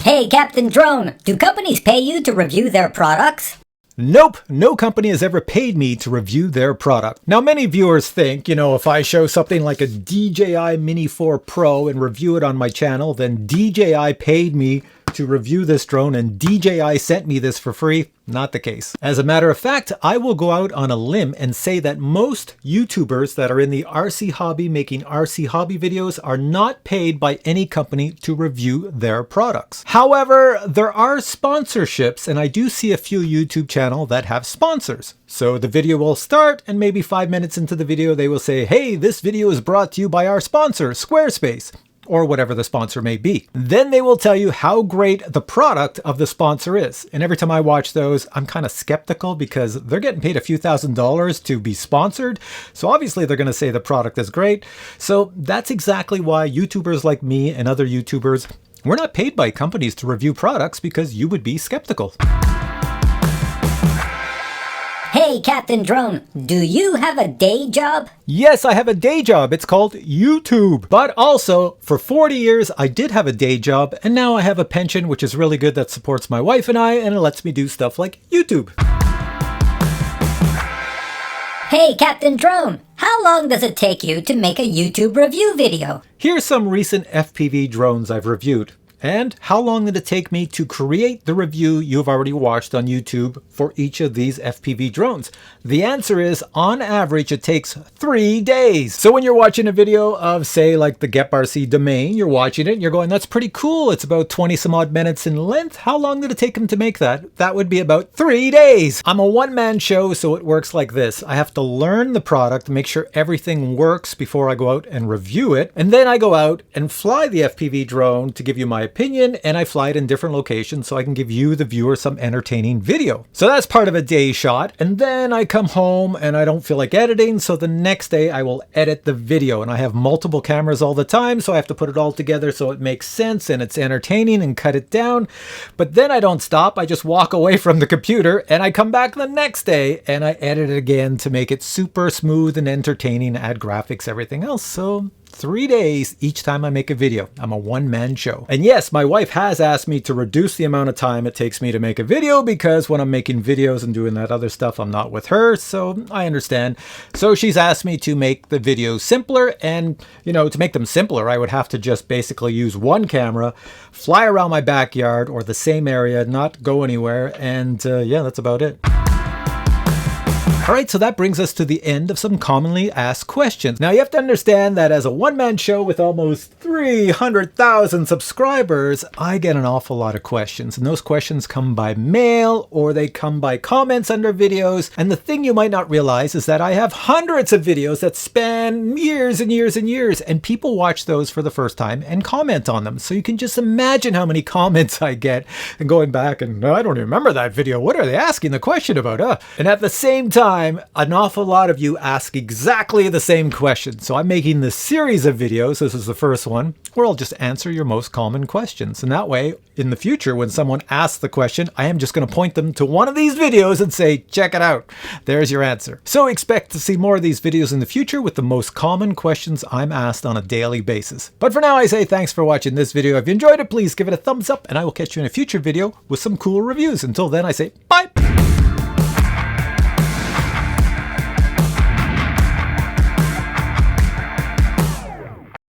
Hey, Captain Drone, do companies pay you to review their products? Nope, no company has ever paid me to review their product. Now, many viewers think, if I show something like a DJI Mini 4 Pro and review it on my channel, then DJI paid me to review this drone and DJI sent me this for free. Not the case. As a matter of fact, I will go out on a limb and say that most YouTubers that are in the RC hobby making RC hobby videos are not paid by any company to review their products. However, there are sponsorships, and I do see a few YouTube channels that have sponsors. So the video will start, and maybe 5 minutes into the video, they will say, hey, this video is brought to you by our sponsor, Squarespace, or whatever the sponsor may be. Then they will tell you how great the product of the sponsor is. And every time I watch those, I'm kind of skeptical because they're getting paid a few $1,000s to be sponsored. So obviously they're going to say the product is great. So that's exactly why YouTubers like me and other YouTubers, we're not paid by companies to review products because you would be skeptical. Hey, Captain Drone, do you have a day job? Yes, I have a day job. It's called YouTube. But also, for 40 years, I did have a day job, and now I have a pension, which is really good, that supports my wife and I, and it lets me do stuff like YouTube. Hey, Captain Drone, how long does it take you to make a YouTube review video? Here's some recent FPV drones I've reviewed. And how long did it take me to create the review you've already watched on YouTube for each of these FPV drones? The answer is, on average, it takes 3 days. So when you're watching a video of, say, like the GepRC Domain, you're watching it and you're going, that's pretty cool. It's about 20 some odd minutes in length. How long did it take him to make that? That would be about 3 days. I'm a one-man show, so it works like this. I have to learn the product, make sure everything works before I go out and review it. And then I go out and fly the FPV drone to give you my opinion, and I fly it in different locations so I can give you, the viewer, some entertaining video. So that's part of a day shot. And then I come home and I don't feel like editing, so the next day I will edit the video. And I have multiple cameras all the time, so I have to put it all together so it makes sense and it's entertaining and cut it down. But then I don't stop. I just walk away from the computer and I come back the next day and I edit it again to make it super smooth and entertaining, add graphics, everything else. So 3 days each time I make a video. I'm a one-man show. And yes, my wife has asked me to reduce the amount of time it takes me to make a video because when I'm making videos and doing that other stuff, I'm not with her, so I understand. So she's asked me to make the videos simpler, and to make them simpler, I would have to just basically use one camera, fly around my backyard or the same area, not go anywhere, and yeah, that's about it. Alright, so that brings us to the end of some commonly asked questions. Now you have to understand that as a one-man show with almost 300,000 subscribers, I get an awful lot of questions. And those questions come by mail or they come by comments under videos. And the thing you might not realize is that I have hundreds of videos that span years and years and years. And people watch those for the first time and comment on them. So you can just imagine how many comments I get and going back and I don't even remember that video. What are they asking the question about? And at the same time, an awful lot of you ask exactly the same question. So I'm making this series of videos, this is the first one, where I'll just answer your most common questions. And that way, in the future, when someone asks the question, I am just going to point them to one of these videos and say, check it out. There's your answer. So expect to see more of these videos in the future with the most common questions I'm asked on a daily basis. But for now, I say thanks for watching this video. If you enjoyed it, please give it a thumbs up and I will catch you in a future video with some cool reviews. Until then, I say bye.